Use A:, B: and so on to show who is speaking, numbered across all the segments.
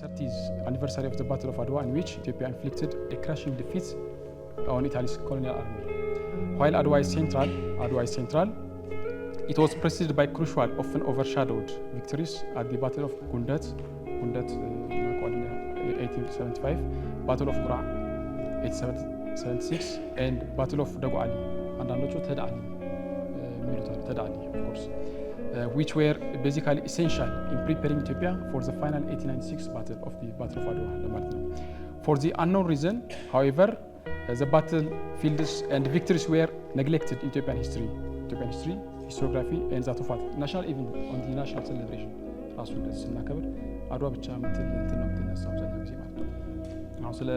A: 30th anniversary of the Battle of Adwa, in which Ethiopia inflicted a crushing defeat on Italy's colonial army. While Adwa is central, it was preceded by crucial, often overshadowed victories at the Battle of Gundet 1875, Battle of Qura 1876, and Battle of Daguali, and Tadali, of course, which were basically essential in preparing Ethiopia for the final 1896 battle of Adwa. For the unknown reason, however, the battlefields and victories were neglected in Ethiopian history, historiography, and that of national, even on the national celebration. አድዋ ብቻ ምትል እንትን ነው የምትነሳው አብዛኛው ጊዜ ማለት ነው። አሁን ስለ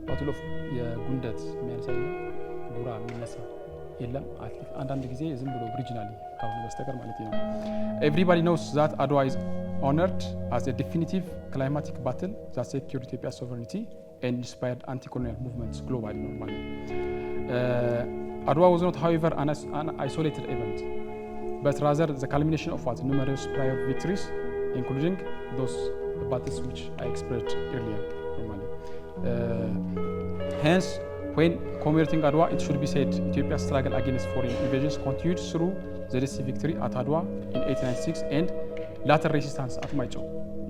A: ባትል ኦፍ የጉንደት የሚያነሳ ጉራ የሚነሳ የለም። አንዳንድ ጊዜ ዝም ብሎ ኦሪጂናሊ ካሁን በስተቀር ማለት ነው። Everybody knows that Adwa is honored as a definitive climatic battle that secured Ethiopia's sovereignty and inspired anti-colonial movements globally. Normally, Adwa was not, however, an isolated event, but rather the culmination of numerous prior victories, including those battles which I expressed earlier. Normally, hence, when commemorating Adwa, it should be said Ethiopia's struggle against foreign invasions continued through the decisive victory at Adwa in 1896 and later resistance at Maicho.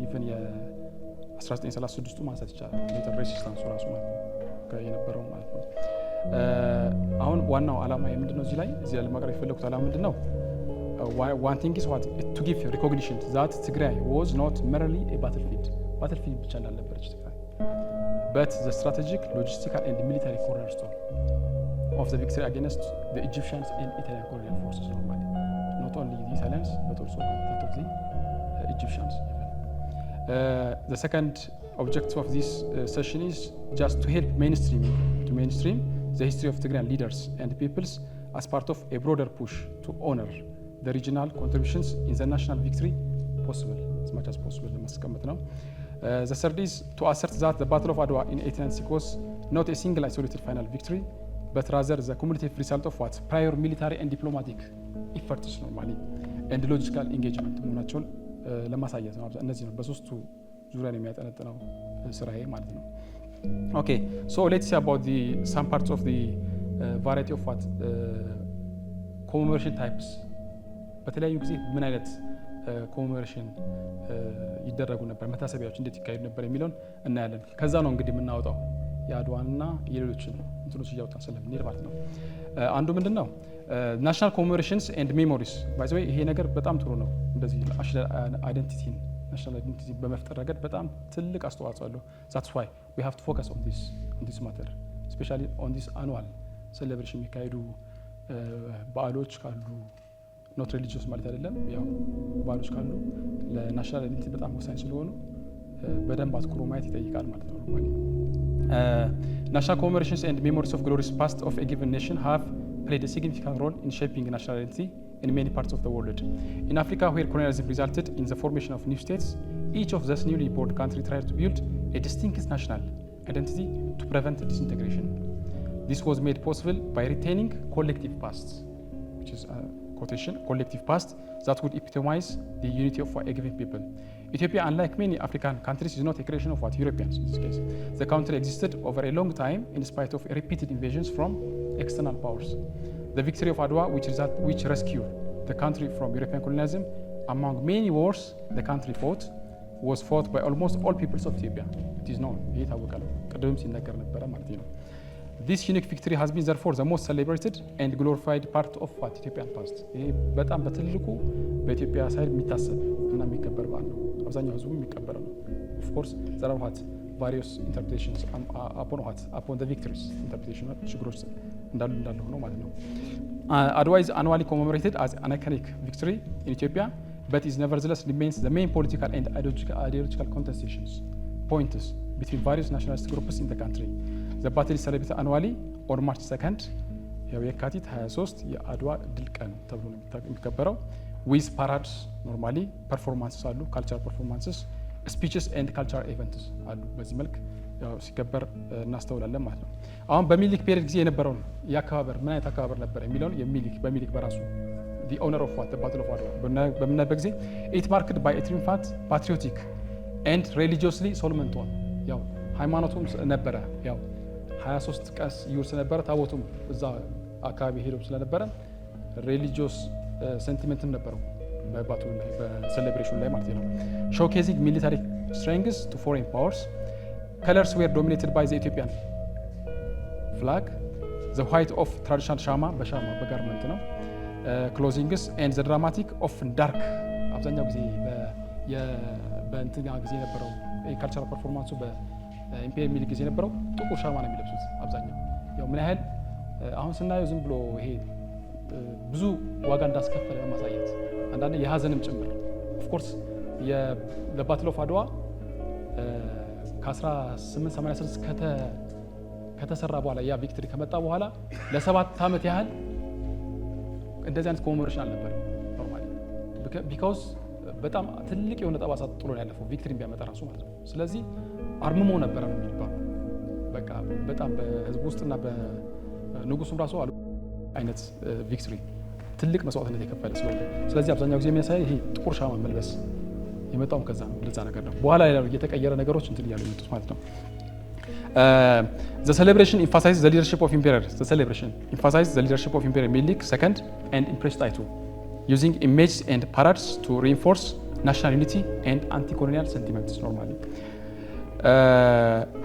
A: Even 1936 ማለት ይቻላል later resistance ራሱ ማለት ነው የነበረው ማለት ነው። አሁን ዋናው ዓላማ ምንድነው? እዚህ ላይ ለማቅረብ የፈለኩት ዓላማ ምንድነው? One thing is to give recognition that Tigray was not merely a battlefield ብቻ እንዳልነበረች ትግራይ, but the strategic, logistical, and military cornerstone of the victory against the Egyptians and Italian colonial forces. Normally, not only the Italians, but also that of the Egyptians. The second objective of this session is just to help mainstream the history of Tigrayan leaders and peoples as part of a broader push to honor the regional contributions in the national victory possible, as much as possible. The third is to assert that the Battle of Adwa in 1896 was not a single isolated final victory, but rather the cumulative result of prior military and diplomatic efforts normally and logical engagement መሆናቸውን ለማሳየት ነው። እነዚህ ነው በሶስቱ ዙሪያ ነው የሚያጠነጥነው ስራዬ ማለት ነው። Okay, so let's see about some parts of the variety of commemoration types. በተለያዩ ጊዜ ምን አይነት ኮሜሞሬሽን ይደረጉ ነበር፣ መታሰቢያዎች እንዴት ይካሄዱ ነበር የሚለውን እናያለን። ከዛ ነው እንግዲህ የምናወጣው የአድዋንና የሌሎችን እንትኖች እያወጣን ስለምንሄድ ማለት ነው። አንዱ ምንድነው ናሽናል ኮሜሞሬሽንስ ኤንድ ሜሞሪስ። ባይ ዘ ወይ ይሄ ነገር በጣም ጥሩ ነው። እንደዚህ ናሽናል አይደንቲቲ በመፍጠር ረገድ በጣም ትልቅ አስተዋጽኦ አለው። that's why we have to focus on this matter, especially on this annual celebration የሚካሄዱ በዓሎች ካሉ ኖት ሪሊጂየስ ማለት አይደለም፣ ያው ባሎች ካሉ ለናሽናል አይደንቲቲ በጣም ወሳኝ ስለሆኑ በደንብ አትኩሮ ማየት ይጠይቃል ማለት ነው። National commemorations and memories of glorious past of a given nation have played a significant role in shaping national identity in many parts of the world. In Africa, where colonialism resulted in the formation of new states, each of those newly born countries tried to build a distinct national identity to prevent disintegration. This was made possible by retaining collective pasts, which is collective past that would epitomize the unity of a given people. Ethiopia, unlike many African countries, is not a creation of Europeans in this case. The country existed over a long time in spite of repeated invasions from external powers. The victory of Adwa, which rescued the country from European colonialism, among many wars the country fought, was fought by almost all peoples of Ethiopia. It is known. This unique victory has been therefore the most celebrated and glorified part of Ethiopian past. በጣም በትልቁ በኢትዮጵያ ሳይድ የሚታሰብ እና የሚከበር በዓል ነው። አብዛኛው ህዝቡ የሚቀበለው ነው። Of course, there are various interpretations upon the victories. Interpretation ችግሮች እንዳሉ ሆነው ማለት ነው። Adwa is annually commemorated as an iconic victory in Ethiopia, but is nevertheless remains the main political and ideological contestations points between various nationalist groups in the country. The battle is celebrated annually on March 2nd, የካቲት 23 የአድዋ ድል ቀን ተብሎ ነው የሚከበረው። with parades normally, performances አሉ, cultural performances, speeches and cultural events አሉ። በዚህ መልክ ያው ሲከበር እናስተውላለን ማለት ነው። አሁን በሚኒሊክ ፔሪድ ጊዜ የነበረው ያከባበር ምን አይነት አከባበር ነበር የሚለውን በሚኒሊክ በራሱ the honor of the battle of Adwa በምናይበት ጊዜ it marked by a triumphant patriotic and religiously ሶልመንት ሆነ። ያው ሃይማኖቱም ነበረ ያው 23 ቀስ ይውል ስለነበረ ታቦቱም እዛ አካባቢ ሄዶ ስለነበረ ሪሊጂየስ ሴንቲመንትም ነበረው በባቱ ላይ በሴሌብሬሽን ላይ ማለት ነው። showcasing military strengths to foreign powers. Colors were dominated by the Ethiopian flag, the white of traditional shama በሻማ በጋርመንት ነው clothings and the dramatic often dark አብዛኛው ጊዜ በእንትና ጊዜ ነበረው የካልቸራል ፐርፎርማንሱ በኢምፔሪያል ሚል ጊዜ ነበረው ጥቁር ሻማ ነው የሚለብሱት አብዛኛው። ያው ምን ያህል አሁን ስናየው ዝም ብሎ ይሄ ብዙ ዋጋ እንዳስከፈለ ለማሳየት አንዳንድ የሀዘንም ጭምር ኦፍ ኮርስ የባትል ኦፍ አድዋ ከ1886 ከተሰራ በኋላ ያ ቪክትሪ ከመጣ በኋላ ለ7 ዓመት ያህል እንደዚህ አይነት ኮሜሞሬሽን አልነበር ኖርማሊ ቢካውዝ በጣም ትልቅ የሆነ ጠባሳ ጥሎ ያለፈው ቪክትሪን ቢያመጣ ራሱ ማለት ነው። ስለዚህ አርምሞ ነበረ ነው የሚባለው። በቃ በጣም በህዝብ ውስጥና በንጉሱም ራሱ አሉ አይነት ቪክትሪ ትልቅ መስዋዕትነት የከፈለ ስለሆነ ስለዚህ አብዛኛው ጊዜ የሚያሳይ ይሄ ጥቁር ሻማ መልበስ የመጣው ከዛ ነው እንደዛ ነገር ነው። በኋላ ላይ የተቀየረ ነገሮች እንትን እያሉ የመጡት ማለት ነው። The celebration emphasizes the leadership of Emperor. The celebration emphasizes the leadership of Emperor Menelik II and Empress Taitu, using images and parades to reinforce national unity and anti-colonial sentiments normally.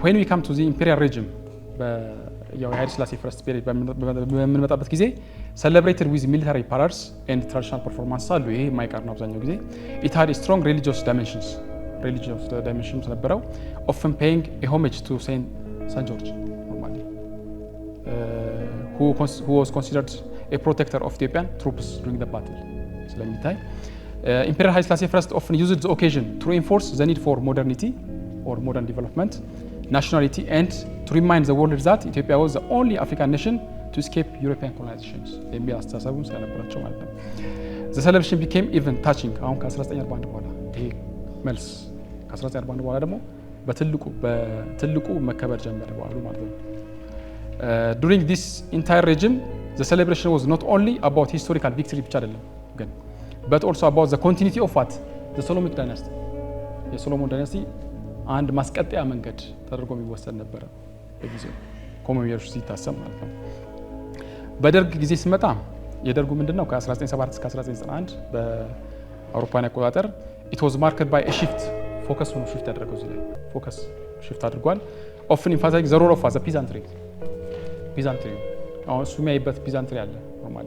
A: When we come to the imperial regime, ያው የኃይለ ሥላሴ ፈርስት ፔሪድ በምንመጣበት ጊዜ celebrated with military parades and traditional performance አሉ። ይሄ የማይቀር ነው አብዛኛው ጊዜ። It had strong religious dimensions ነበረው, often paying a homage to Saint George normally, who was considered a protector of Ethiopian troops during the battle. ስለሚታይ Imperial Haile Selassie I often used the occasion to reinforce the need for modernity or modern development, nationality, and to remind the world that Ethiopia was the only African nation to escape European colonizations. የሚል አስተሳሰቡም ስለነበራቸው ማለት ነው። The celebration became even touching አሁን ከ1941 በኋላ ይሄ መልስ ከ1941 በኋላ ደግሞ በትልቁ መከበር ጀመረ በዓሉ ማለት ነው። During this entire regime the celebration was not only about historical victory ብቻ አይደለም ግን but also about the continuity of what the Solomonic dynasty. የሶሎሞን ዳይናስቲ አንድ ማስቀጠያ መንገድ ተደርጎ የሚወሰድ ነበረ በጊዜው ኮሜሞሬሽን ሲታሰብ ማለት ነው። በደርግ ጊዜ ሲመጣ የደርጉ ምንድነው ከ1974 እስከ 1991 በአውሮፓውያን አቆጣጠር it was marked by a shift ፎከስ ሆኖ shift ያደረገው እዚህ ላይ ፎከስ shift አድርጓል። often emphasizing the role of the peasantry አሁን እሱ የሚያይበት ፒዛንትሪ አለ ኖርማሊ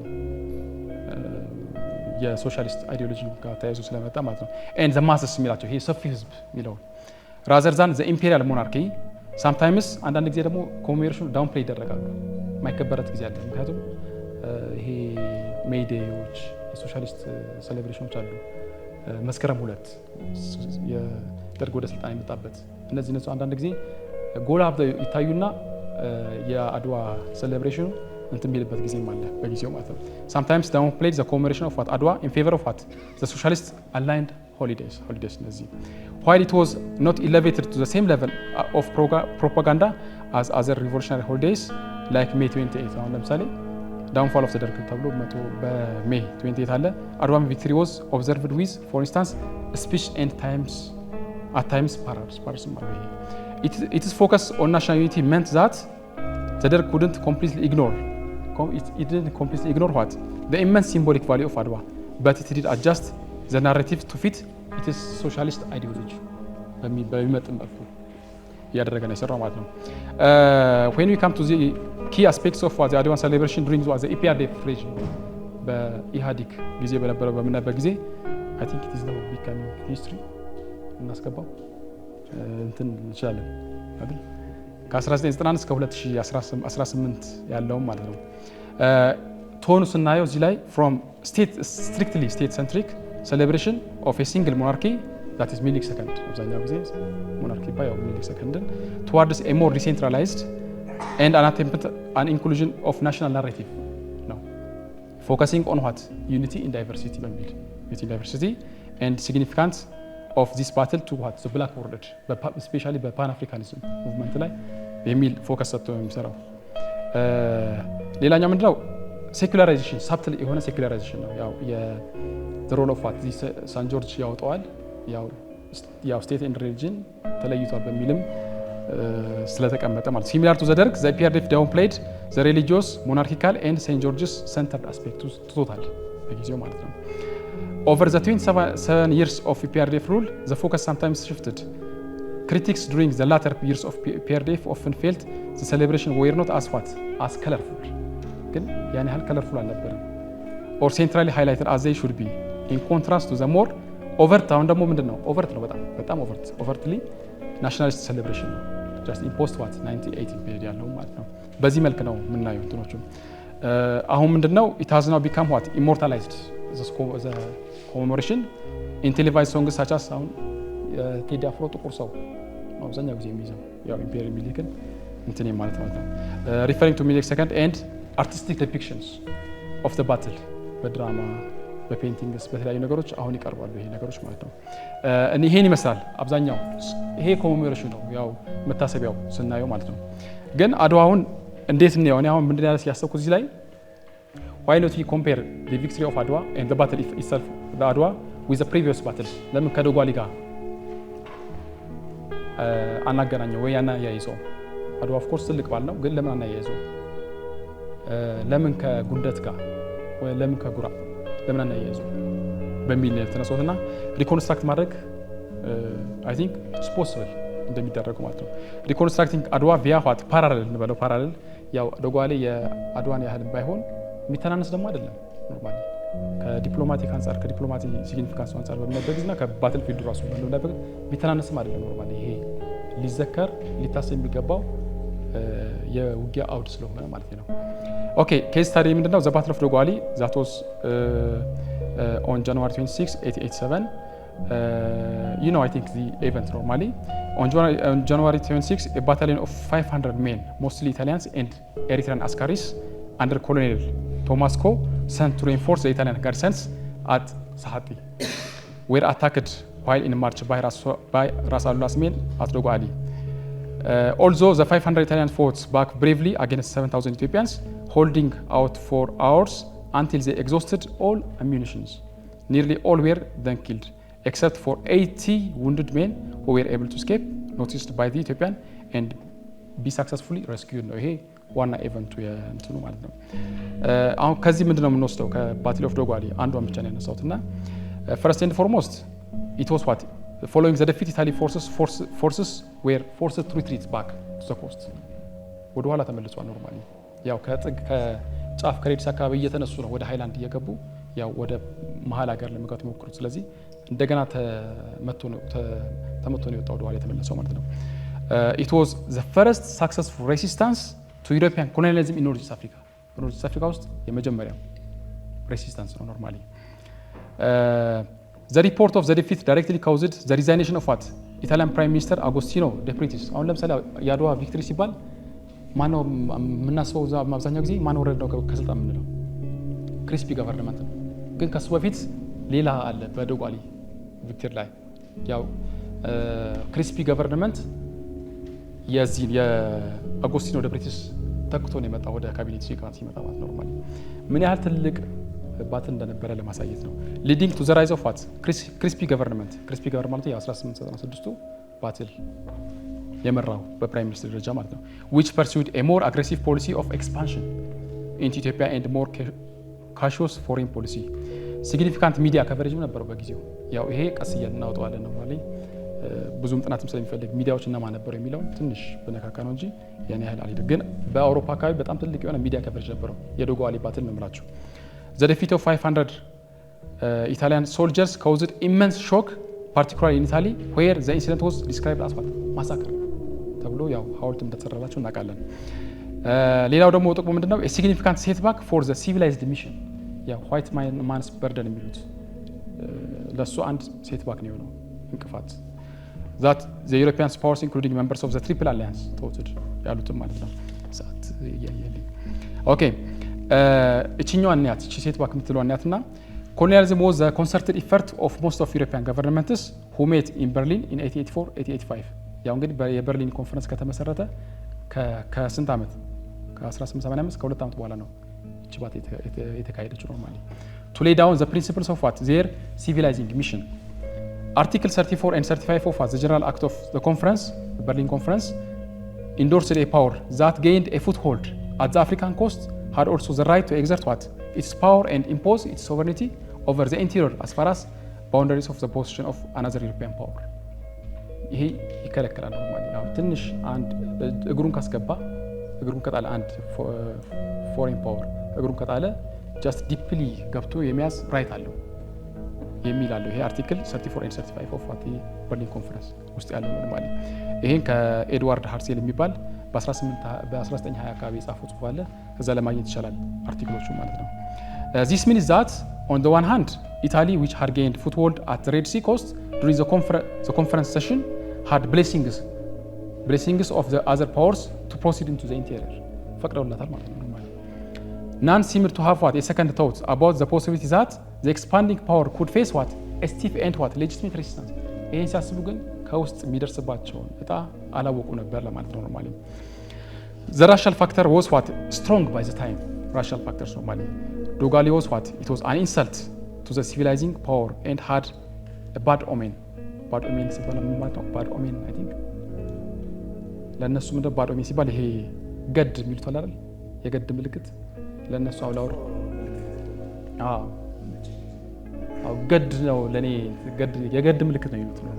A: የሶሻሊስት አይዲዮሎጂ ጋር ተያይዞ ስለመጣ ማለት ነው። and the masses የሚላቸው ይሄ ሰፊ ህዝብ የሚለው rather than the imperial monarchy. sometimes አንዳንድ ጊዜ ደግሞ ኮሜሞሬሽኑ ዳውን ፕሌይ ይደረጋሉ የማይከበረት ጊዜ አለ። ምክንያቱም ይሄ ሜይዴዎች የሶሻሊስት ሴሌብሬሽኖች አሉ። መስከረም 2 የደርግ ወደ ስልጣን የመጣበት እነዚህ አንዳንድ ጊዜ ጎላ ይታዩና የአድዋ ሴሌብሬሽኑ እንትን የሚልበት ጊዜም አለ በጊዜው ማለት ነው። sometimes down played the commemoration of what Adwa in favor of what the socialist aligned holidays እነዚህ while it was not elevated to the same level of propaganda as other revolutionary holidays like May 28 አሁን ለምሳሌ downfall of the ደርግ ተብሎ በሜይ 28 አለ። Adwa victory was observed with for instance speech and at times parades ማለት its focus on national unity meant that the Derg couldn't completely ignore what the immense symbolic value of Adwa, but it did adjust the narrative to fit its socialist ideology በሚመጥን መልኩ እያደረገ ነው የሰራው ማለት ነው። when we come to the key aspects of the Adwa celebration during the EPRDF regime በኢህአዴግ ጊዜ በነበረው በምናበት ጊዜ I think it is now becoming history እናስገባው እንትን እንችላለን አይደል ከ1991 እስከ 2018 ያለው ማለት ነው። ቶኑ ስናየው እዚህ ላይ from strictly state centric celebration of a single monarchy that is Menelik II አብዛኛው ጊዜ monarchy ባይው Menelik II towards a more decentralized and an inclusion of national narrative ነው focusing on what unity in diversity በሚል unity in diversity and significance of this battle to what the black world especially በፓን አፍሪካኒዝም ሙቭመንት ላይ የሚል ፎከስ ሰጥቶ የሚሰራው። ሌላኛው ምንድነው ሴኩላራይዜሽን ሳብትል የሆነ ሴኩላራይዜሽን ነው። ያው የሮል ኦፍ ዋት ሳን ጆርጅ ያወጣዋል። ያው ያው ስቴት ኤንድ ሪሊጅን ተለይቷል በሚልም ስለተቀመጠ ማለት ሲሚላር ቱ ዘ ደርግ ዘ ኢፒአርዲኤፍ ዳውን ፕሌይድ ዘ ሪሊጂየስ ሞናርኪካል ኤንድ ሴንት ጆርጅስ ሰንተርድ አስፔክቱስ ትቶታል በጊዜው ማለት ነው። Over the 27 years of PRDF rule, the focus sometimes shifted. Critics during the latter years of PRDF often felt the celebration were not as what? As colorful. ግን ያን ያህል colorful አልነበረም. Or centrally highlighted as they should be. In contrast to the more overt, አሁን ደግሞ ምንድን ነው? overt ነው በጣም overtly nationalist celebration ነው. Just in post what? 1980 period ያለው ማለት ነው። በዚህ መልክ ነው የምናየው እንትኖቹ። አሁን ምንድን ነው? It has now become what? Immortalized. The commemoration in televised songs such as አሁን ቴዲ አፍሮ ጥቁር ሰው አብዛኛው ጊዜ የሚይዘው ያው ኢምፔሪያል ሚሊክን እንትን ማለት ነው referring to Milik second and artistic depictions of the battle በድራማ በፔይንቲንግስ በተለያዩ ነገሮች አሁን ይቀርባሉ ይሄ ነገሮች ማለት ነው። ይሄን ይመስላል አብዛኛው ይሄ ኮሜሞሬሽን ነው ያው መታሰቢያው ስናየው ማለት ነው። ግን አድዋውን እንዴት ነው አሁን ምንድን ያለ ያሰብኩት እዚህ ላይ why not we compare the victory of Adwa and the battle itself the Adwa with the previous battle ለምን ከዶጓሊ ጋር አናገናኘው ወይ ያያይዘው አድዋ of course ትልቅ ባል ነው ግን ለምን አናያይዘው ለምን ከጉንደት ጋር ወይ ለምን ከጉራ ለምን አናያይዘው በሚል ተነሳውና ሪኮንስትራክት ማድረግ I think it's possible እንደሚደረግ ማለት ነው። ሪኮንስትራክቲንግ አድዋ via what parallel እንበለው parallel ያው ዶጓሊ የአድዋን ያህል ባይሆን የሚተናነስ ደግሞ አይደለም ኖርማሊ ከዲፕሎማቲክ አንፃር ከዲፕሎማቲክ ሲግኒፊካንስ አንፃር በሚያደርግና ከባትል ፊልድ ራሱ በሚያደርግ የሚተናነስም አይደለም ኖርማሊ ይሄ ሊዘከር ሊታሰብ የሚገባው የውጊያ አውድ ስለሆነ ማለት ነው። ኦኬ ኬስ ስታዲ ምንድነው? ዘ ባትል ኦፍ ዶጓሊ ዛት ዋዝ on January 26 1887 you know I think the event normally on January 26 a battalion of 500 men mostly Italians and Eritrean askaris under Colonel Tomasco sent to reinforce the Italian garrisons at Sahati were attacked while in march by Ras Alula's men at Dogali. Although the 500 Italians fought back bravely against 7,000 Ethiopians, holding out for hours until they exhausted all ammunition. Nearly all were then killed, except for 80 wounded men who were able to escape, noticed by the Ethiopian and be successfully rescued. ዋና ኢቨንቱ እንትኑ ማለት ነው። አሁን ከዚህ ምንድነው የምንወስደው ከባትል ኦፍ ዶጓሊ አንዷን ብቻ ነው ያነሳሁትና first and foremost it was what following the defeat Italy forces were forced to retreat back to the coast ወደ ኋላ ተመልሷል። ኖርማሊ ያው ከጥግ ከጫፍ ከሬድስ አካባቢ እየተነሱ ነው ወደ ሃይላንድ እየገቡ ያው ወደ መሀል ሀገር ለመግባት የሚሞክሩት ስለዚህ እንደገና ተመቶ ነው የወጣው ወደ ኋላ የተመለሰው ማለት ነው። it was the first successful resistance to European colonialism in North East Africa. North East Africa ውስጥ የመጀመሪያው resistance ነው ኖርማሊ። The report of the defeat directly caused the resignation of what? Italian Prime Minister Agostino De Pretis. አሁን ለምሳሌ የአድዋ ቪክቶሪ ሲባል ማነው የምናስበው አብዛኛው ጊዜ ማን ወረደ ነው ከስልጣን የምንለው ክሪስፒ ገቨርንመንት ነው። ግን ከሱ በፊት ሌላ አለ በዶጓሊ ቪክቶሪ ላይ ያው ክሪስፒ ገቨርንመንት የዚህ የአጎስቲኖ ደ ፕሬቲስ ተክቶ ነው የመጣው ወደ ካቢኔት ሲመጣ ማለት ኖርማሊ ምን ያህል ትልቅ ባትል እንደነበረ ለማሳየት ነው። ሊዲንግ ቱ ዘ ራይዝ ኦፍ ዋት ክሪስፒ ገቨርንመንት ማለት የ1896 ባትል የመራው በፕራይም ሚኒስትር ደረጃ ማለት ነው። which pursued a more aggressive policy of expansion into Ethiopia and more cautious foreign policy. significant media coverage ነበረው በጊዜው ያው ይሄ ቀስ እያናወጣዋለን ነው ማለት ብዙም ጥናትም ስለሚፈልግ ሚዲያዎች እና ማን ነበረው የሚለው ትንሽ በነካካ ነው እንጂ ያን ያህል አልሄደም። ግን በአውሮፓ አካባቢ በጣም ትልቅ የሆነ ሚዲያ ከቨሬጅ ነበረው የዶጓሊ ባትል መምራቸው። The defeat of 500 Italian soldiers caused immense shock, particularly in Italy, where the incident was described as what? Massacre ተብሎ ያው ሐውልት እንደተሰራላቸው እናውቃለን። ሌላው ደግሞ ጥቅሙ ምንድነው? A significant setback for the civilized mission. ያው white man's burden የሚሉት ለሱ አንድ ሴትባክ ነው የሆነው እንቅፋት that the European powers including members of the Triple Alliance ተወሰድ ያሉትም ማለት ነው። ሰዓት ያያያልኝ ኦኬ እቺኛው አንያት እቺ ሴትባክ የምትለው አንያትና colonialism was the concerted effort of most of European governments who met in Berlin in 1884-1885 ያው እንግዲህ የበርሊን ኮንፈረንስ ከተመሰረተ ከስንት ዓመት ከ1885 ከሁለት ዓመት በኋላ ነው እቺ ባት የተካሄደችው ኖርማሊ to lay down the principles of what their civilizing mission Article 34 and 35 of the General Act of the Conference, the Berlin Conference, endorsed a power that gained a foothold at the African coast, had also the right to exert what? Its power and impose its sovereignty over the interior as far as boundaries of the possession of another European power. ይሄ ይከለከላል። ኖርማሊ ያው ትንሽ አንድ እግሩን ካስገባ እግሩን ከጣለ አንድ ፎሬን ፓወር እግሩን ከጣለ ጀስት ዲፕሊ ገብቶ የሚያዝ ራይት አለው የሚል አለው። ይሄ አርቲክል 34 and 35 ኦፍ በርሊን ኮንፈረንስ ውስጥ ያለው ኖርማሊ ይሄን ከኤድዋርድ ሃርሴል የሚባል በ1920 አካባቢ የጻፈው ጽሑፍ አለ። ከዛ ለማግኘት ይቻላል አርቲክሎቹ ማለት ነው። This means that on the one hand, Italy, which had gained foothold at the Red Sea coast during the conference session, had blessings of the other powers to proceed into the interior. ፈቅደውላታል ማለት ነው። None seemed to have what a second thought about the possibility that the expanding power could face what a stiff and what legitimate resistance. ይሄን ሲያስቡ ግን ከውስጥ የሚደርስባቸውን እጣ አላወቁ ነበር ለማለት ነው። ኖርማሊ the racial factor was what strong by the time. Racial factors normally. Dogali was what? It was an insult to the civilizing power and had a bad omen. Bad omen ሲባል ምን ማለት ነው? Bad omen I think ለነሱ ምንድነው bad omen ሲባል ይሄ ገድ የሚሉት አለ አይደል? የገድ ምልክት ለነሱ አውላውር ገድ ነው ለኔ ገድ የገድ ምልክት ነው የሚሉት ነው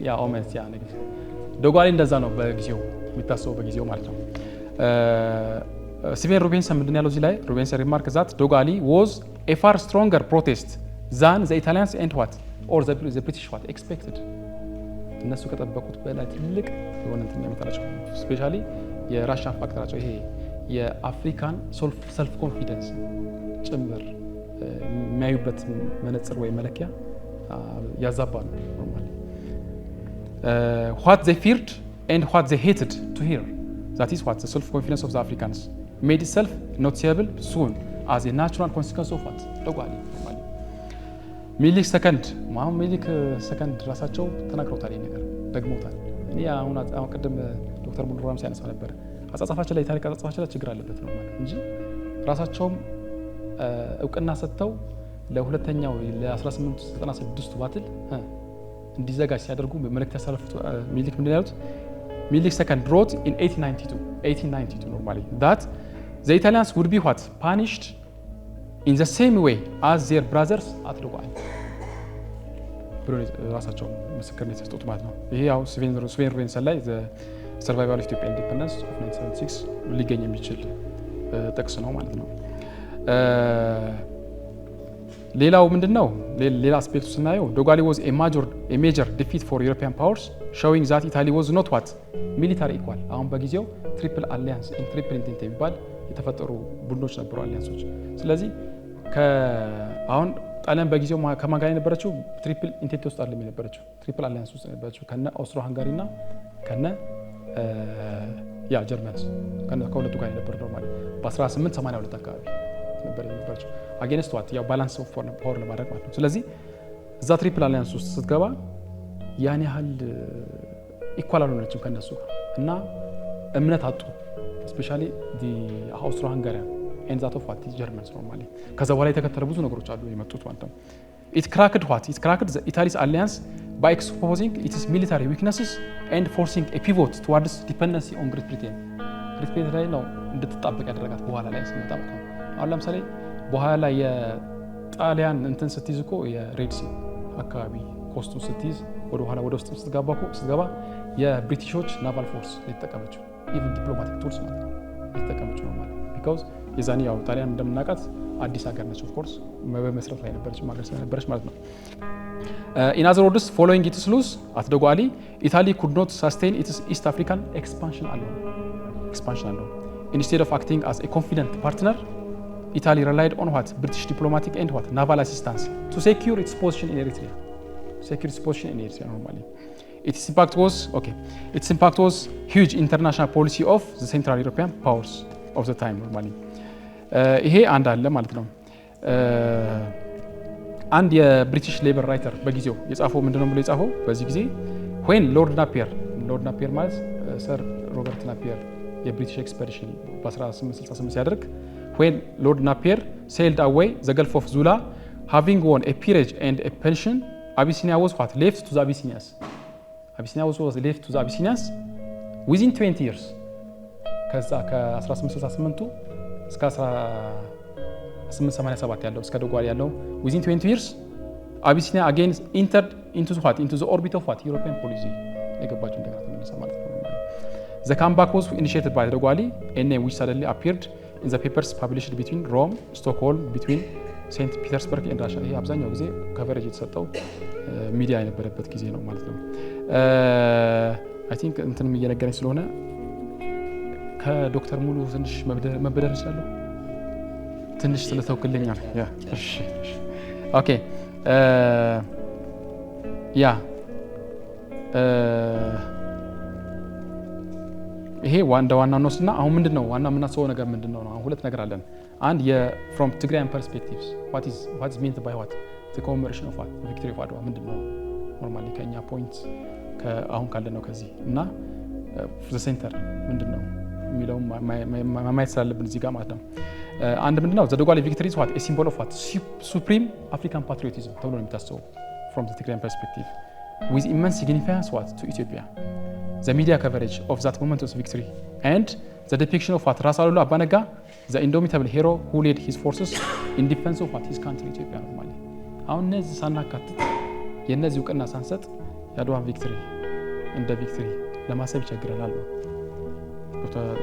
A: ያ ኦመንስ ያ ነገር ዶጋሊ እንደዛ ነው በጊዜው የሚታሰበው በጊዜው ማለት ነው። ስቲቨን ሮቢንሰን ምንድን ያለው እዚህ ላይ ሮቢንሰን ሪማርክ ዛት ዶጋሊ was a far stronger protest than the Italians and what or the British what expected. እነሱ ከጠበቁት በላይ ትልቅ የሆነ እንትን የሚታላቸው ስፔሻሊ የራሽያን ፋክተራቸው ይሄ የአፍሪካን ሰልፍ ኮንፊደንስ ጭምር የሚያዩበት መነጽር ወይ መለኪያ ያዛባ ነው ኖርማሊ what they feared and what they hated to hear. That is what the self-confidence of the Africans made itself noticeable soon as a natural consequence of what Dogali. ሚኒሊክ ሰከንድ ራሳቸው ተናግረውታል። ይሄ ነገር ደግሞታል። እኔ አሁን ቅድም ዶክተር ሙሉራም ሲያነሳ ነበር አጻጻፋቸው ላይ ታሪክ አጻጻፋቸው ላይ ችግር አለበት ነው ማለት እንጂ ራሳቸውም እውቅና ሰጥተው ለሁለተኛው ለ1896 ባትል እንዲዘጋጅ ሲያደርጉ መልእክት ያሳለፉት ሚኒሊክ ምንድን ያሉት ሚኒሊክ ሰከንድ wrote in 1892 normally that the Italians would be what punished in the same way as their brothers at Dogali ብሎ ራሳቸው ምስክርነት የሰጡት ማለት ነው። ይሄ ያው ስቲቨን ሮቢንሰን ላይ the survival of Ethiopia independence of 1976 ሊገኝ የሚችል ጥቅስ ነው ማለት ነው። ሌላው ምንድነው ሌላ አስፔክቱ ስናየው ዶጋሊ was a major defeat for European powers showing that Italy was not what military equal. አሁን በጊዜው ትሪፕል አሊያንስ ትሪፕል ኢንቴንት የሚባል የተፈጠሩ ቡድኖች ነበሩ አሊያንሶች። ስለዚህ አሁን ጣሊያን በጊዜው ከማን ጋር የነበረችው ትሪፕል ኢንቴንት ውስጥ አይደለም የነበረችው ትሪፕል አሊያንስ ውስጥ የነበረችው ከነ ኦስትሮ ሃንጋሪና ከነ ጀርመንስ ከሁለቱ ጋር የነበረ ነው ማለት በ1882 አካባቢ ነበር የነበረችው አጌንስት ዋት ያው ባላንስ ኦፍ ፓወር ለማድረግ ማለት ነው። ስለዚህ እዛ ትሪፕል አሊያንስ ውስጥ ስትገባ ያን ያህል ኢኳል አልሆነችም ከነሱ ጋር እና እምነት አጡ ስፔሻሊ ዲ አውስትሮ ሃንጋሪያን ኤንድ ዛት ኦፍ ዋት ጀርመንስ ኖርማሊ ከዛ በኋላ የተከተለ ብዙ ነገሮች አሉ የመጡት ማለት ነው። it cracked the Italy's alliance by exposing its military weaknesses and forcing a pivot towards dependency on Great Britain. Great Britain ላይ ነው እንድትጣበቅ ያደረጋት በኋላ ላይ ስመጣ ማለት ነው። አሁን ለምሳሌ በኋላ የጣሊያን እንትን ስትይዝ እኮ የሬድ ሲ አካባቢ ኮስቱን ስትይዝ ወደ ኋላ ወደ ውስጥ ስትገባ የብሪቲሾች ናቫል ፎርስ የተጠቀመችው ኢቭን ዲፕሎማቲክ ቱልስ ማለት ነው የተጠቀመችው ነው ማለት ቢካዝ የዛኔ ያው ጣሊያን እንደምናውቃት አዲስ ሀገር ነች ኦፍ ኮርስ በመስራት ላይ ነበረች ማገር ስለነበረች ማለት ነው። in other words following its loss at Dogali Italy could not sustain its East African expansion alone. Instead of acting as a confident partner Italy relied on what British diplomatic and what naval assistance to secure its position in Eritrea. Normally its impact was huge international policy of the Central European powers of the time normally. ይሄ አንድ አለ ማለት ነው። አንድ የብሪቲሽ ሌበር ራይተር በጊዜው የጻፈው ምንድነው ብሎ የጻፈው በዚህ ጊዜ when ሎርድ ናፒየር ማለት ሰር ሮበርት ናፒየር የብሪቲሽ ኤክስፔዲሽን በ1868 ሲያደርግ when Lord Napier sailed away the Gulf of Zula having won a peerage and a pension Abyssinia was what? Left to the Abyssinians. Abyssinia was left to the Abyssinians within 20 years. ከዛ ከ1868 እስከ 1887 ያለው እስከ ዶጓሊ ያለው within 20 years Abyssinia again entered into the orbit of what? European policy. የገባቸው እንደገና ተመለሰ ማለት ነው። The comeback was initiated by Dogali, a name which suddenly appeared in the papers published between Rome, Stockholm, between St. Petersburg and Russia. ይሄ አብዛኛው ጊዜ ከቨሬጅ የተሰጠው ሚዲያ የነበረበት ጊዜ ነው ማለት ነው። አይ ቲንክ እንትንም እየነገረኝ ስለሆነ ከዶክተር ሙሉ ትንሽ መበደር ይችላለሁ። ትንሽ ስለተውክልኛል። ያ እሺ ኦኬ ያ ይሄ ዋናው ነውና አሁን ምንድነው ዋና የምናስበው ነገር ምንድነው ነው? አሁን ሁለት ነገር አለን። አንድ from Tigrayan perspectives what is meant by what the commemoration of what the victory of Adwa ምንድነው ኖርማሊ ከኛ ፖይንት አሁን ካለነው ከዚህ እና the center ምንድነው የሚለው ማየት ስላለብን እዚህ ጋር ማለት ነው። አንድ ምንድነው the Dogali victory is what a symbol of what supreme African patriotism ተብሎ ነው የሚታሰበው from the Tigrayan perspective with immense significance what to Ethiopia. The media coverage of that moment of victory and the depiction of what Ras Alula Aba Nega, the indomitable hero who led his forces in defense of what his country Ethiopia normally. አሁን እነዚህ ሳናካትት የነዚህ እውቅና ሳንሰጥ የአድዋን ቪክቶሪ እንደ ቪክቶሪ ለማሰብ ይቸግረናል ነው።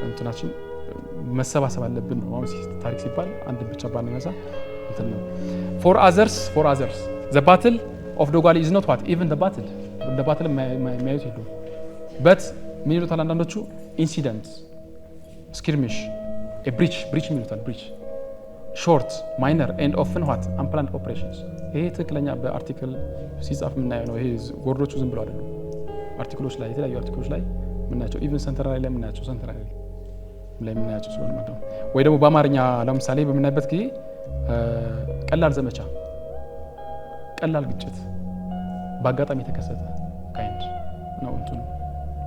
A: እንትናችን መሰባሰብ አለብን ነው። አሁን ታሪክ ሲባል አንድ ብቻ ባንነሳ እንትን ነው። For others the battle of Dogali is not what even the battle ማየት ይሉ but ምን ይሉታል አንዳንዶቹ ኢንሲደንት skirmish a breach ሚሉታል breach short minor and often what unplanned operations ይሄ ትክክለኛ በአርቲክል ሲጻፍ ምናየው ነው። ይሄ ጎርዶቹ ዝም ብለው አይደለም። አርቲክሎች ላይ የተለያዩ አርቲክሎች ላይ ምናያቸው ኢቭን ሰንተራሪ ላይ ምናያቸው ሰንተራሪ ላይ ምናያቸው ስለሆነ ማለት ነው። ወይ ደግሞ በአማርኛ ለምሳሌ በምናይበት ጊዜ ቀላል ዘመቻ ቀላል ግጭት በአጋጣሚ የተከሰተ ካይንድ ነው እንትኑ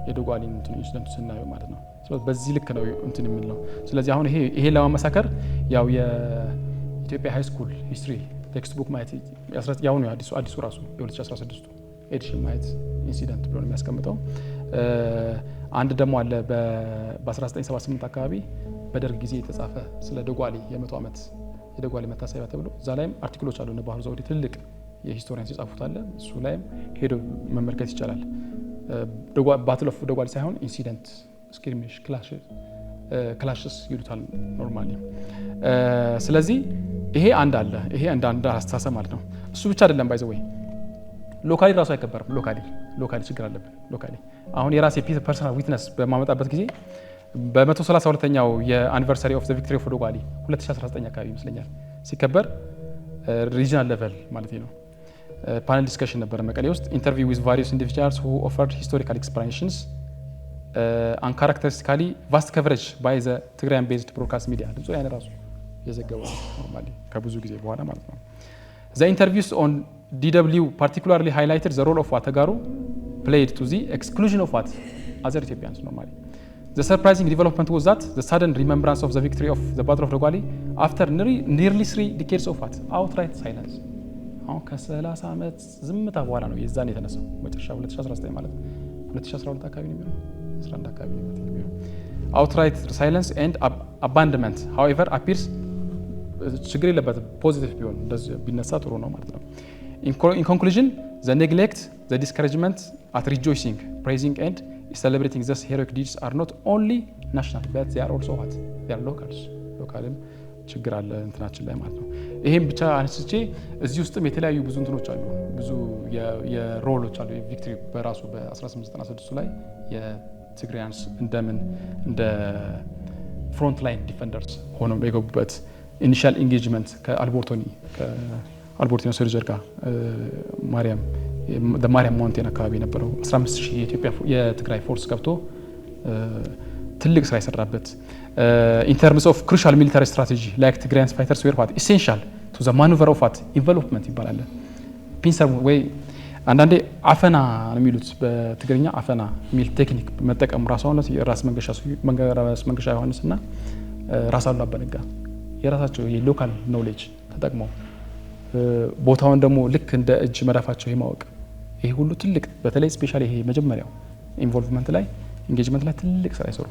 A: የዶጓሊን እንትኑ ኢንሲደንት ስናየው ማለት ነው። ስለዚህ በዚህ ልክ ነው እንትን የሚለው። ስለዚህ አሁን ይሄ ለማመሳከር ያው የኢትዮጵያ ሃይ ስኩል ሂስትሪ ቴክስት ቡክ ማየት ያው ነው አዲሱ ራሱ የ2016 ኤዲሽን ማየት ኢንሲደንት ብሎ ነው የሚያስቀምጠው። አንድ ደግሞ አለ በ1978 አካባቢ በደርግ ጊዜ የተጻፈ ስለ ዶጓሊ የ100 ዓመት የዶጓሊ መታሰቢያ ተብሎ እዛ ላይም አርቲክሎች አሉ። ባህሩ ዘውዴ ትልቅ የሂስቶሪያንስ የጻፉት አለ። እሱ ላይም ሄዶ መመልከት ይቻላል። ባትል ኦፍ ዶጓሊ ሳይሆን ኢንሲደንት ስኪርሚሽ ክላሽስ ይሉታል ኖርማሊ። ስለዚህ ይሄ አንድ አለ። ይሄ አንድ አስተሳሰብ ማለት ነው። እሱ ብቻ አይደለም ባይ ዘ ወይ ሎካሊ ራሱ አይከበርም። ሎካሊ ችግር አለብን። ሎካሊ አሁን የራሴ ፐርሰናል ዊትነስ በማመጣበት ጊዜ በ132ኛው የአኒቨርሳሪ ኦፍ ዘ ቪክቶሪ ኦፍ ዶጓሊ 2019 አካባቢ ይመስለኛል ሲከበር ሪጂናል ሌቨል ማለት ነው ፓነል ዲስከሽን ነበር መቀሌ ውስጥ ኢንተርቪው ዊዝ ቫሪየስ ኢንዲቪጁዋልስ ሁ ኦፈርድ ሂስቶሪካል ኤክስፕላኔሽንስ and characteristically vast coverage by the Tigrayan based broadcast media ድምፁ ያኔ ራሱ የዘገበው ኖርማሊ ከብዙ ጊዜ በኋላ ማለት ነው። The interviews on DW particularly highlighted the role of what Tegaru played to the exclusion of what other Ethiopians normally. The surprising development was that the sudden remembrance of the victory of the Battle of Dogali after nearly 3 decades of what outright silence. አሁን ከ30 ዓመት ዝምታ በኋላ ነው የዛን የተነሳው መጨረሻ 2019 ማለት 2012 አካባቢ ነው የሚሆነው 11 አካባቢ ነው የሚሆነው outright silence and abandonment however appears ችግር የለበትም ፖዚቲቭ ቢሆን እንደዚህ ቢነሳ ጥሩ ነው ማለት ነው። In conclusion the neglect the discouragement at rejoicing praising and celebrating these heroic deeds are not only national but they are also what they are localም ችግር አለ እንትናችን ላይ ማለት ነው። ይሄም ብቻ አንስቼ እዚህ ውስጥም የተለያዩ ብዙ እንትኖች አሉ ብዙ የሮሎች አሉ። ቪክቶሪ በራሱ በ1896 ላይ የትግራያንስ እንደምን እንደ ፍሮንት ላይን ዲፌንደርስ ሆነው የገቡበት ኢኒሺያል ኢንጌጅመንት ከአልቦርቲኖ ሰርጀር ጋር ማርያም ማውንቴን አካባቢ የነበረው 15000 የኢትዮጵያ የትግራይ ፎርስ ገብቶ ትልቅ ስራ የሰራበት in terms of crucial military strategy like Tigrayan fighters were what essential to the maneuver of what envelopment ይባላል። ፒንሰር ወይ አንዳንዴ አፈና ነው የሚሉት በትግርኛ አፈና ሚል ቴክኒክ መጠቀም ራሱ ነው። ራስ መንገሻ ዮሐንስና ራስ አሉላ አባ ነጋ የራሳቸው የሎካል ኖሌጅ ተጠቅመው ቦታውን ደግሞ ልክ እንደ እጅ መዳፋቸው የማወቅ ይሄ ሁሉ ትልቅ በተለይ ስፔሻሊ ይሄ መጀመሪያው ኢንቮልቭመንት ላይ ኢንጌጅመንት ላይ ትልቅ ስራ ይሰሩ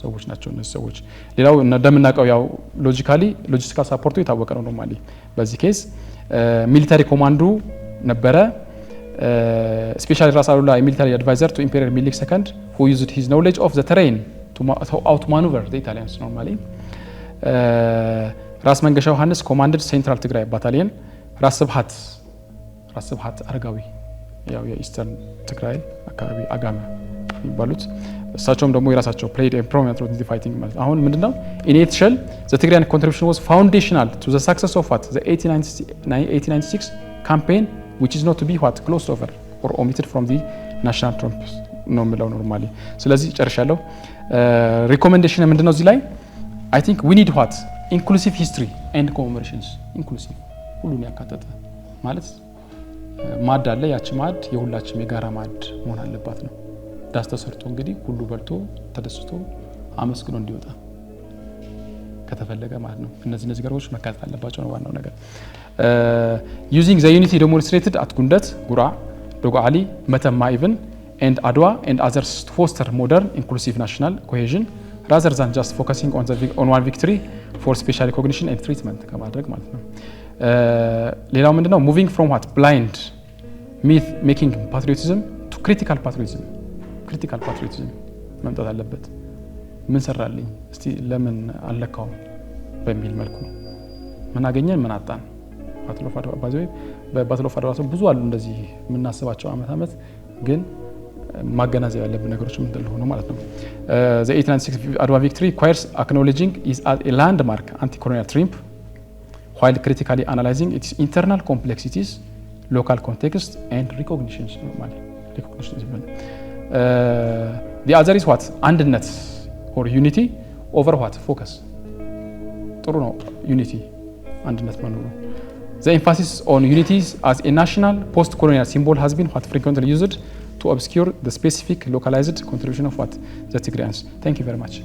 A: ሰዎች ናቸው እነዚህ ሰዎች። ሌላው እንደምናውቀው ያው ሎጂስቲካል ሳፖርቱ የታወቀ ነው። ኖርማሊ በዚህ ኬዝ ሚሊታሪ ኮማንዶ ነበረ። ስፔሻሊ ራስ አሉላ ሚሊታሪ አድቫይዘር ቱ ኢምፔሪያል ሚኒሊክ ሰከንድ who used his knowledge of the terrain to outmaneuver the Italians normally. ራስ መንገሻ ዮሐንስ ኮማንደድ ሴንትራል ትግራይ ባታሊየን። ራስ ስብሃት አረጋዊ ያው የኢስተርን ትግራይ አካባቢ አጋመ የሚባሉት እሳቸውም ደግሞ የራሳቸው played a prominent role in the fighting ማለት አሁን ምንድነው in a nutshell the Tigrayan contribution was foundational to the success of what the 1896 campaign which is not to be what closed over or omitted from the national troops ነው የሚለው ኖርማሊ። ስለዚህ ጨርሻለሁ። ሪኮሜንዴሽን ምንድነው እዚህ ላይ I think we need what inclusive history and commemorations inclusive ሁሉን ያካተተ ማለት ማድ አለ። ያቺ ማድ የሁላችንም የጋራ ማድ መሆን አለባት ነው። ዳስ ተሰርቶ እንግዲህ ሁሉ በልቶ ተደስቶ አመስግኖ እንዲወጣ ከተፈለገ ማለት ነው። እነዚህ ነገሮች መካተት አለባቸው ነው ዋናው ነገር። using the unity demonstrated at ጉንደት፣ ጉራ፣ ዶጎአሊ፣ መተማ even and Adwa and others to foster modern inclusive national cohesion rather than just focusing on one victory for special recognition and treatment ከማድረግ ማለት ነው። ሌላው ምንድነው moving from what blind myth making patriotism to critical patriotism መምጣት አለበት። ምን ሰራልኝ እስቲ ለምን አለካው በሚል መልኩ ምን አገኘን ምን አጣን። ባትል ኦፍ አድዋ በባትል ኦፍ አድዋ ብዙ አሉ እንደዚህ የምናስባቸው አመት ግን ማገናዘብ ያለብን ነገሮች ምን እንደሆነ ማለት ነው። the 1896 Adwa victory requires acknowledging is a landmark anti-colonial triumph while critically analyzing its internal complexities, local context and recognitions normally the other is what አንድነት or unity over what focus ጥሩ ነው unity አንድነት መኖሩ። the emphasis on unities as a national post-colonial symbol has been what frequently used to obscure the specific localized contribution of what the Tigrayans. Thank you very much.